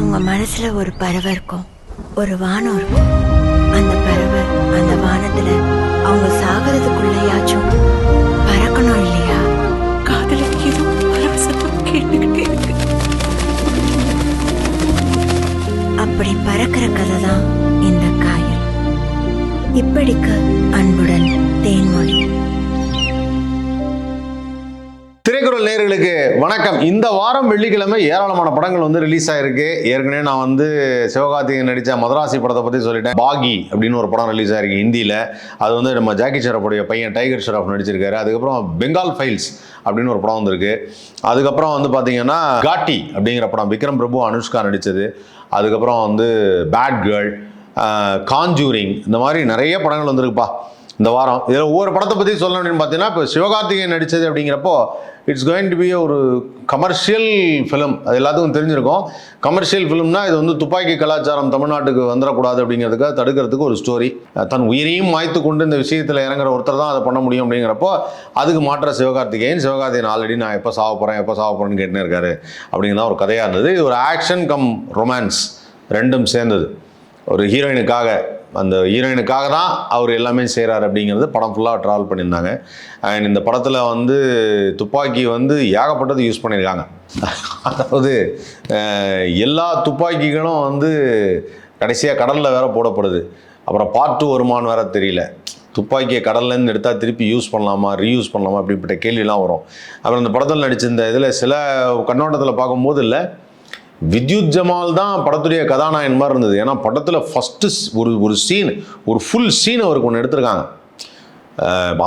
அவங்க மனசுல ஒரு பறவை இருக்கும், ஒரு வானம் இருக்கும். அந்த பறவை அந்த வானத்துல அவங்க சாகிறதுக்குள்ளயாச்சும் பறக்கணும் இல்லையா? காதலுக்கு ஏதோ பறவை சத்தம் கேட்டுக்கிட்டே இருக்கு. அப்படி பறக்கிற கதை தான் இந்த காயல். இப்படிக்கு அன்புடன் தேன்மொழி. திரைக்குறள் நேயர்களுக்கு வணக்கம். இந்த வாரம் வெள்ளிக்கிழமை ஏராளமான படங்கள் வந்து ரிலீஸ் ஆயிருக்கு. ஏற்கனவே நான் வந்து சிவகார்த்திகேயன் நடித்த மதராசி படத்தை பற்றி சொல்லிட்டேன். பாகி அப்படின்னு ஒரு படம் ரிலீஸ் ஆயிருக்கு ஹிந்தியில். அது வந்து நம்ம ஜாக்கி ஷெராஃபுடைய பையன் டைகர் ஷெராஃப் நடிச்சிருக்காரு. அதுக்கப்புறம் பெங்கால் ஃபைல்ஸ் அப்படின்னு ஒரு படம் வந்திருக்கு. அதுக்கப்புறம் வந்து பார்த்தீங்கன்னா காட்டி அப்படிங்கிற படம் விக்ரம் பிரபு அனுஷ்கா நடித்தது. அதுக்கப்புறம் வந்து பேட் கேர்ள், காஞ்சூரிங், இந்த மாதிரி நிறைய படங்கள் வந்திருக்குப்பா இந்த வாரம். இதில் ஒவ்வொரு படத்தை பற்றி சொல்லணும் அப்படின்னு பார்த்தீங்கன்னா, இப்போ சிவகார்த்திகேயன் நடித்தது அப்படிங்கிறப்போ இட்ஸ் கோயிங் டு பி ஒரு கமர்ஷியல் ஃபிலிம். அது எல்லாத்துக்கும் தெரிஞ்சிருக்கும். கமர்ஷியல் ஃபிலிம்னா இது வந்து துப்பாக்கி கலாச்சாரம் தமிழ்நாட்டுக்கு வந்துடக்கூடாது அப்படிங்கிறதுக்காக தடுக்கிறதுக்கு ஒரு ஸ்டோரி. தன் உயிரையும் மாய்த்து கொண்டு இந்த விஷயத்தில் இறங்குற ஒருத்தர் தான் அதை பண்ண முடியும் அப்படிங்கிறப்போ அதுக்கு மாற்ற சிவகார்த்திகேயன் ஆல்ரெடி நான் எப்போ சாவ போகிறேன்னு கேட்டுன்னு இருக்காரு அப்படிங்கிறதான் ஒரு கதையாக இருந்தது. இது ஒரு ஆக்ஷன் கம் ரொமான்ஸ் ரெண்டும் சேர்ந்தது. ஒரு அந்த ஹீரோயினுக்காக தான் அவர் எல்லாமே செய்கிறார் அப்படிங்கிறது படம் ஃபுல்லாக ட்ராவல் பண்ணியிருந்தாங்க. அண்ட் இந்த படத்தில் வந்து துப்பாக்கி வந்து ஏகப்பட்டது யூஸ் பண்ணியிருக்காங்க. அதாவது எல்லா துப்பாக்கிகளும் வந்து கடைசியாக கடலில் வேற போடப்படுது. அப்புறம் பார்ட் 2 வருமானு வேற தெரியல. துப்பாக்கியை கடல்லேருந்து எடுத்தால் திருப்பி யூஸ் பண்ணலாமா, ரீயூஸ் பண்ணலாமா அப்படிப்பட்ட கேள்வியெல்லாம் வரும். அப்புறம் இந்த படத்தில் நடிச்சிருந்த இதில் சில கண்ணோட்டத்தில் பார்க்கும்போது இல்லை, வித்யுத் ஜமால் தான் படத்துடைய கதாநாயகன் மாதிரி இருந்தது. ஏன்னா படத்தில் ஃபஸ்ட்டு ஒரு ஃபுல் சீன் அவருக்கு ஒன்று எடுத்திருக்காங்க.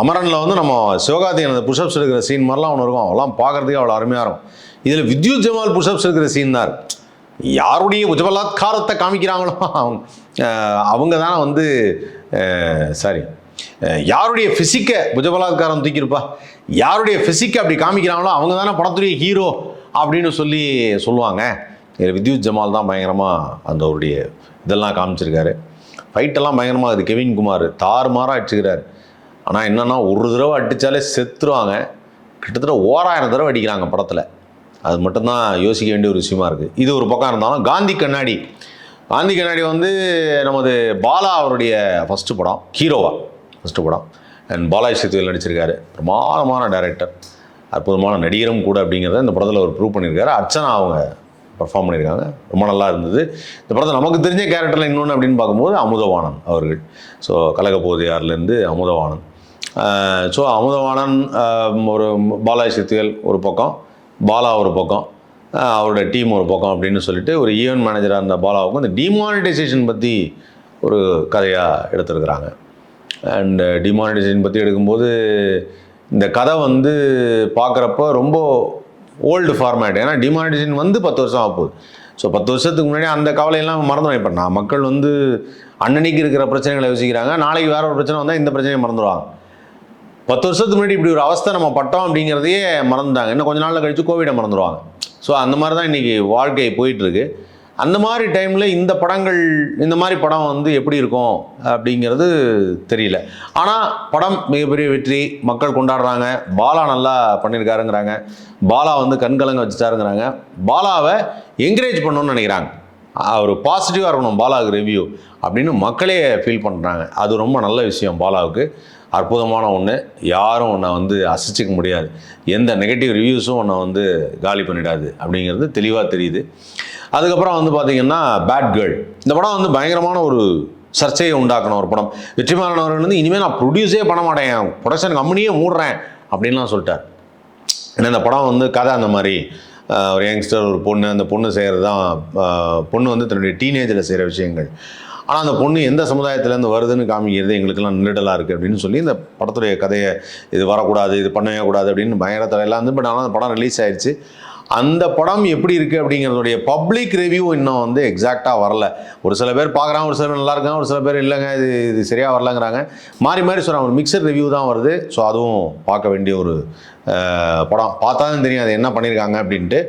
அமரனில் வந்து நம்ம சிவகார்த்திகேயன் அந்த புஷ்அப்ஸ் எடுக்கிற சீன் மாதிரிலாம் ஒன்று இருக்கும். அவெல்லாம் பார்க்குறதுக்கு அவ்வளோ அருமையாக இருக்கும். இதில் வித்யுத் ஜமால் புஷ்அப்ஸ் எடுக்கிற சீன் தான். யாருடைய உஜ்பலாத்காரத்தை காமிக்கிறாங்களோ அவங்க தான் வந்து யாருடைய ஃபிசிக்கை புஜபலாத்காரம் தூக்கியிருப்பா, யாருடைய ஃபிசிக்கை அப்படி காமிக்கிறாங்களோ அவங்க தானே படத்துடைய ஹீரோ அப்படின்னு சொல்லுவாங்க. வித்யுத் ஜமால் தான் பயங்கரமாக அந்த அவருடைய இதெல்லாம் காமிச்சிருக்காரு. ஃபைட்டெல்லாம் பயங்கரமாக இருக்குது. கெவின் குமார் தாறுமாறாக அடிச்சுக்கிறார். ஆனால் என்னென்னா ஒரு தடவை அடித்தாலே செத்துருவாங்க. கிட்டத்தட்ட 1000 தடவை அடிக்கிறாங்க படத்தில். அது மட்டும்தான் யோசிக்க வேண்டிய ஒரு விஷயமா இருக்குது. இது ஒரு பக்கம் இருந்தாலும் காந்தி கண்ணாடி வந்து நமது பாலா அவருடைய ஃபஸ்ட்டு படம், ஹீரோவா ஃபஸ்ட்டு படம். அண்ட் பாலாஜி சக்திவேல் நடிச்சிருக்காரு. பிரமாதமான டைரக்டர், அற்புதமான நடிகரும் கூட அப்படிங்கிறத இந்த படத்தில் அவர் ப்ரூவ் பண்ணியிருக்காரு. அர்ச்சனா அவங்க பர்ஃபார்ம் பண்ணியிருக்காங்க. ரொம்ப நல்லா இருந்தது. இந்த படத்தில் நமக்கு தெரிஞ்ச கேரக்டரில் இன்னொன்று அப்படின்னு பார்க்கும்போது அமுதவாணன் அவர்கள். ஸோ கலகபோதையார்லேருந்து அமுதவாணன். ஸோ அமுதவாணன் ஒரு பாலாஜி சக்திவேல் ஒரு பக்கம், பாலா ஒரு பக்கம், அவரோட டீம் ஒரு பக்கம் அப்படின்னு சொல்லிட்டு ஒரு ஈவென்ட் மேனேஜராக இருந்த பாலாவுக்கும் இந்த டிமானிட்டைசேஷன் பற்றி ஒரு கதையாக எடுத்துருக்குறாங்க. அண்ட் டிமானிட்டைசேஷன் பற்றி எடுக்கும்போது இந்த கதை வந்து பார்க்குறப்ப ரொம்ப ஓல்டு ஃபார்மேட். ஏன்னா டிமானிட்டைசேஷன் வந்து 10 வருஷம் ஆகப்போகுது. ஸோ 10 வருஷத்துக்கு முன்னாடி அந்த கவலையெல்லாம் மறந்துடும். இப்போ மக்கள் வந்து அன்னன்னைக்கு இருக்கிற பிரச்சனைகளை யோசிக்கிறாங்க. நாளைக்கு வேற ஒரு பிரச்சனை வந்தால் இந்த பிரச்சனையை மறந்துடுவாங்க. 10 வருஷத்துக்கு முன்னாடி இப்படி ஒரு அவஸ்தை நம்ம பட்டோம் அப்படிங்கிறதையே மறந்துட்டாங்க. இன்னும் கொஞ்ச நாளில் கழித்து கோவிடை மறந்துடுவாங்க. ஸோ அந்த மாதிரி தான் இன்றைக்கி வாழ்க்கை போயிட்டுருக்கு. அந்த மாதிரி டைமில் இந்த மாதிரி படம் வந்து எப்படி இருக்கும் அப்படிங்கிறது தெரியல. ஆனால் படம் மிகப்பெரிய வெற்றி, மக்கள் கொண்டாடுறாங்க. பாலா நல்லா பண்ணியிருக்காருங்கிறாங்க. பாலா வந்து கண்கலங்க வச்சுட்டாருங்கிறாங்க. பாலாவை என்கரேஜ் பண்ணணும்னு நினைக்கிறாங்க. ஒரு பாசிட்டிவாக இருக்கணும் பாலாவுக்கு ரிவ்யூ அப்படின்னு மக்களே ஃபீல் பண்ணுறாங்க. அது ரொம்ப நல்ல விஷயம். பாலாவுக்கு அற்புதமான ஒன்று. யாரும் உன்னை வந்து அசைச்சிக்க முடியாது. எந்த நெகட்டிவ் ரிவ்யூஸும் உன்னை வந்து காலி பண்ணிடாது அப்படிங்கிறது தெளிவாக தெரியுது. அதுக்கப்புறம் வந்து பார்த்திங்கன்னா பேட் கேர்ள், இந்த படம் வந்து பயங்கரமான ஒரு சர்ச்சையை உண்டாக்கணும் ஒரு படம். வெற்றிமாறன் அவர்கள் வந்து இனிமேல் நான் ப்ரொடியூஸே பண்ண மாட்டேன், ப்ரொடக்ஷன் கம்பெனியே மூடுறேன் அப்படின்லாம் சொல்லிட்டார். ஏன்னா இந்த படம் வந்து கதை அந்த மாதிரி ஒரு யங்ஸ்டர், ஒரு பொண்ணு, அந்த பொண்ணு செய்கிறது தான், பொண்ணு வந்து தன்னுடைய டீனேஜில் செய்கிற விஷயங்கள். ஆனால் அந்த பொண்ணு எந்த சமுதாயத்துலேருந்து வருதுன்னு காமிக்கிறது எங்களுக்கெல்லாம் நின்றுடலாக இருக்குது அப்படின்னு சொல்லி இந்த படத்துடைய கதையை இது வரக்கூடாது, இது பண்ணவே கூடாது அப்படின்னு பயங்கர தலையெல்லாம் வந்து. பட் ஆனால் அந்த படம் ரிலீஸ் ஆயிடுச்சு. அந்த படம் எப்படி இருக்குது அப்படிங்கிறதுடைய பப்ளிக் ரிவ்யூ இன்னும் வந்து எக்ஸாக்டாக வரல. ஒரு சில பேர் பார்க்குறாங்க, ஒரு சில பேர் நல்லா இருக்காங்க, ஒரு சில பேர் இல்லைங்க இது சரியாக வரலங்கிறாங்க. மாறி சொல்கிறாங்க. ஒரு மிக்சட் ரிவ்யூ தான் வருது. ஸோ அதுவும் பார்க்க வேண்டிய ஒரு படம். பார்த்தா தான் தெரியும் அது என்ன பண்ணியிருக்காங்க அப்படின்ட்டு.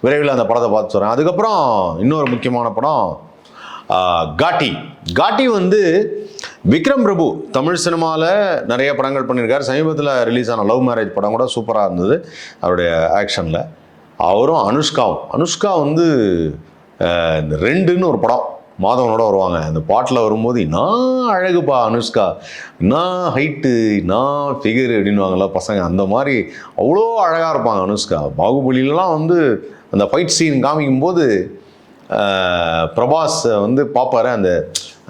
விரைவில் அந்த படத்தை பார்த்து சொல்கிறேன். அதுக்கப்புறம் இன்னொரு முக்கியமான படம் காட்டி வந்து விக்ரம் பிரபு தமிழ் சினிமாவில் நிறைய படங்கள் பண்ணியிருக்கார். சமீபத்தில் ரிலீஸ் ஆன லவ் மேரேஜ் படம் கூட சூப்பராக இருந்தது அவருடைய ஆக்ஷனில். அவரும் அனுஷ்கா வந்து இந்த ரெண்டுன்னு ஒரு படம் மாதவனோட வருவாங்க. அந்த பாட்டில் வரும்போது நான் அழகுப்பா அனுஷ்கா, நான் ஹைட்டு, நான் ஃபிகரு அப்படின்வாங்களா பசங்க, அந்த மாதிரி அவ்வளோ அழகாக இருப்பாங்க அனுஷ்கா. பாகுபலியிலலாம் வந்து அந்த ஃபைட் சீன் காமிக்கும்போது பிரபாஸ் வந்து பார்ப்பாரு, அந்த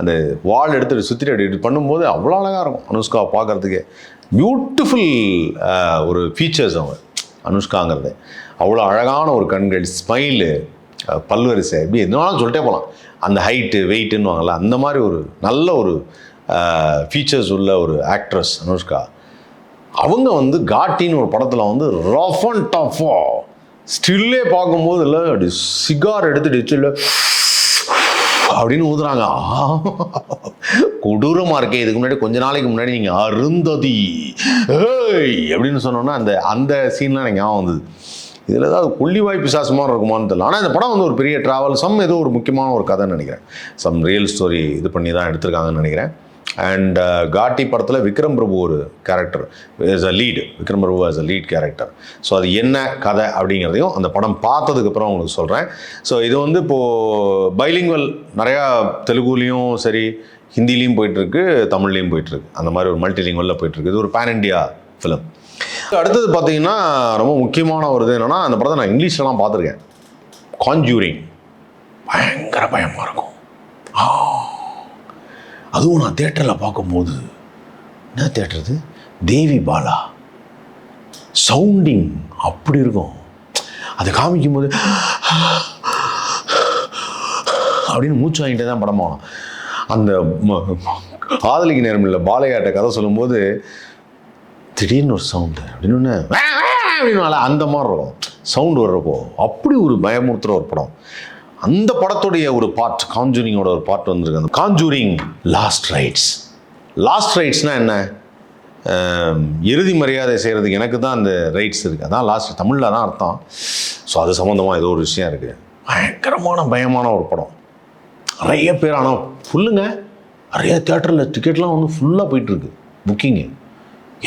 அந்த வால் எடுத்துகிட்டு சுற்றிட்டு அப்படி பண்ணும்போது அவ்வளோ அழகாக இருக்கும் அனுஷ்கா பார்க்குறதுக்கு. பியூட்டிஃபுல் ஒரு ஃபீச்சர்ஸ் அவங்க அனுஷ்காங்கிறது. அவ்வளோ அழகான ஒரு கண்கள், ஸ்மைலு, பல்வரிசை, இப்படி எதுனாலும் சொல்லிட்டே போகலாம். அந்த ஹைட்டு வெயிட்டுன்னு வாங்கல, அந்த மாதிரி ஒரு நல்ல ஒரு ஃபீச்சர்ஸ் உள்ள ஒரு ஆக்ட்ரஸ் அனுஷ்கா. அவங்க வந்து காட்டின்னு ஒரு படத்தில் வந்து ரஃப் அண்ட் டஃப்பாக ஸ்டில்லே பார்க்கும்போது இல்லை அப்படி சிகார் எடுத்துட்டு இல்லை அப்படின்னு ஊதுறாங்க. கொடூரமாக இருக்கே. இதுக்கு முன்னாடி கொஞ்ச நாளைக்கு முன்னாடி நீங்கள் அருந்ததி ஏய் அப்படின்னு சொன்னோன்னா அந்த அந்த சீன்லாம் எனக்கு ஞாபகம் வந்தது. இதில் ஏதாவது கொல்லிவாய் பிசாசமாக இருக்குமான்னு தெரியல. ஆனால் இந்த படம் வந்து ஒரு பெரிய ட்ராவல், ஏதோ ஒரு முக்கியமான ஒரு கதைன்னு நினைக்கிறேன். ரியல் ஸ்டோரி இது பண்ணி தான் எடுத்திருக்காங்கன்னு நினைக்கிறேன். அண்ட் காட்டி படத்தில் விக்ரம் பிரபு ஒரு character is a lead, Vikram Prabhu as a lead character. So அது என்ன கதை அப்படிங்கிறதையும் அந்த படம் பார்த்ததுக்கப்புறம் உங்களுக்கு சொல்கிறேன். ஸோ இது வந்து இப்போது பைலிங்குவல் நிறையா தெலுங்குலேயும் சரி, ஹிந்திலையும் போயிட்டுருக்கு, தமிழ்லேயும் போயிட்டுருக்கு. அந்த மாதிரி ஒரு மல்டிலிங்குவலில் போயிட்டுருக்கு. இது ஒரு பேன் இண்டியா ஃபிலிம். அடுத்தது பார்த்தீங்கன்னா ரொம்ப முக்கியமான ஒரு இது என்னென்னா, அந்த படத்தை நான் இங்கிலீஷ்லலாம் பார்த்துருக்கேன். கான்ஜூரிங் பயங்கர பயமாக இருக்கும். அதுவும் நான் தேட்டரில் பார்க்கும்போது, என்ன தேட்டருது, தேவி பாலா சவுண்டிங் அப்படி இருக்கும். அதை காமிக்கும் போது அப்படின்னு மூச்சு வாங்கிட்டே தான் படம் போகணும். அந்த காதலிக்கு நேரம் இல்லை பாலையாட்ட கதை சொல்லும்போது திடீர்னு ஒரு சவுண்டு அப்படின்னு அப்படின்னு அந்த மாதிரி இருக்கும் சவுண்டு வர்றப்போ. அப்படி ஒரு பயமுறுத்துகிற ஒரு படம். அந்த படத்துடைய ஒரு பார்ட், கான்ஜூரிங்கோட ஒரு பார்ட் வந்திருக்கு. அந்த கான்ஜூரிங் லாஸ்ட் ரைட்ஸ். லாஸ்ட் ரைட்ஸ்னால் என்ன? இறுதி மரியாதை செய்கிறதுக்கு எனக்கு தான் அந்த ரைட்ஸ் இருக்குது. அதான் லாஸ்ட், தமிழில் தான் அர்த்தம். ஸோ அது சம்மந்தமாக ஏதோ ஒரு விஷயம் இருக்குது. பயங்கரமான பயமான ஒரு படம். நிறைய பேர், ஆனால் ஃபுல்லுங்க, நிறைய தேட்டரில் டிக்கெட்லாம் வந்து ஃபுல்லாக போயிட்டுருக்கு புக்கிங்கு.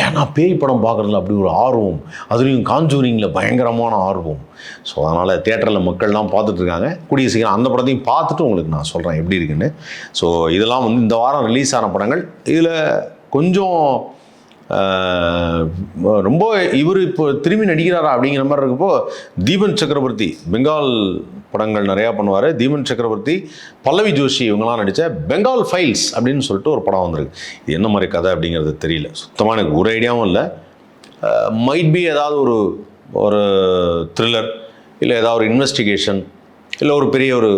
ஏன்னா பேய் படம் பார்க்குறதுல அப்படி ஒரு ஆர்வம், அதுலேயும் கான்ஜூரிங்கில் பயங்கரமான ஆர்வம். ஸோ அதனால் தேட்டரில் மக்கள்லாம் பார்த்துட்ருக்காங்க. கூடிய சீக்கிரம் அந்த படத்தையும் பார்த்துட்டு உங்களுக்கு நான் சொல்கிறேன் எப்படி இருக்குன்னு. ஸோ இதெல்லாம் வந்து இந்த வாரம் ரிலீஸ் ஆன படங்கள். இதில் கொஞ்சம் ரொம்ப இவர் இப்போ திரும்பி நடிக்கிறாரா அப்படிங்கிற மாதிரி இருக்கப்போ, தீபன் சக்கரவர்த்தி பெங்கால் படங்கள் நிறையா பண்ணுவார். தீபன் சக்கரவர்த்தி, பல்லவி ஜோஷி இவங்கெல்லாம் நடித்த பெங்கால் ஃபைல்ஸ் அப்படின்னு சொல்லிட்டு ஒரு படம் வந்திருக்கு. இது என்ன மாதிரி கதை அப்படிங்கிறது தெரியல, சுத்தமாக எனக்கு ஒரு ஐடியாவும் இல்லை. மைட் பி ஏதாவது ஒரு த்ரில்லர், இல்லை ஏதாவது ஒரு இன்வெஸ்டிகேஷன், இல்லை ஒரு பெரிய ஒரு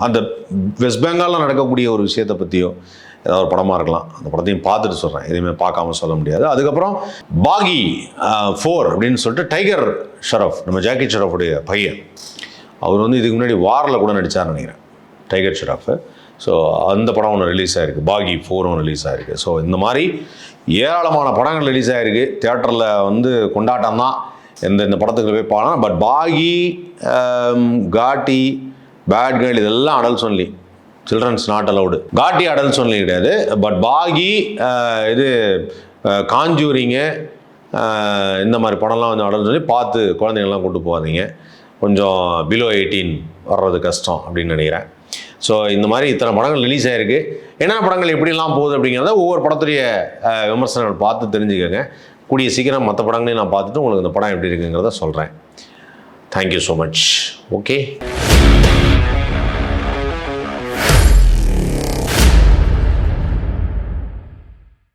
அந்த வெஸ்ட் பெங்காலில் நடக்கக்கூடிய ஒரு விஷயத்தை பற்றியோ ஏதாவது ஒரு படமாக இருக்கலாம். அந்த படத்தையும் பார்த்துட்டு சொல்கிறேன், எதுவுமே பார்க்காம சொல்ல முடியாது. அதுக்கப்புறம் பாகி 4 அப்படின்னு சொல்லிட்டு டைகர் ஷெராஃப், நம்ம ஜாக்கி ஷெராஃபுடைய பையன், அவர் வந்து இதுக்கு முன்னாடி வாரில் கூட நடித்தார்னு நினைக்கிறேன், டைகர் ஷெராஃபு. ஸோ அந்த படம் ஒன்று ரிலீஸ் ஆகிருக்கு, பாகி 4 ரிலீஸ் ஆகிருக்கு. ஸோ இந்த மாதிரி ஏராளமான படங்கள் ரிலீஸ் ஆகிருக்கு. தியேட்டரில் வந்து கொண்டாட்டம் தான், இந்த படத்துக்கு போய் பார்க்கலாம். பட் பாகி, காட்டி, பேட் கேர்ள் இதெல்லாம் adults only, childrens not allowed. காட்டி அடல்ட்ஸ் ஒன்லி கிடையாது. பட் பாகி, இது கான்ஜூரிங்கு, இந்த மாதிரி படம்லாம் வந்து அடல்ட்ஸ் சொல்லி பார்த்து குழந்தைங்கள்லாம் கூட்டு போகாதீங்க. கொஞ்சம் பிலோ 18 வர்றது கஷ்டம் அப்படின்னு நினைக்கிறேன். ஸோ இந்த மாதிரி இத்தனை படங்கள் ரிலீஸ் ஆகிருக்கு. என்னென்ன படங்கள் எப்படிலாம் போகுது அப்படிங்கிறத ஒவ்வொரு படத்துடைய விமர்சனங்கள் பார்த்து தெரிஞ்சுக்கோங்க. கூடிய சீக்கிரம் மற்ற படங்களையும் நான் பார்த்துட்டு உங்களுக்கு இந்த படம் எப்படி இருக்குங்கிறத சொல்கிறேன். Thank you so much. ஓகே.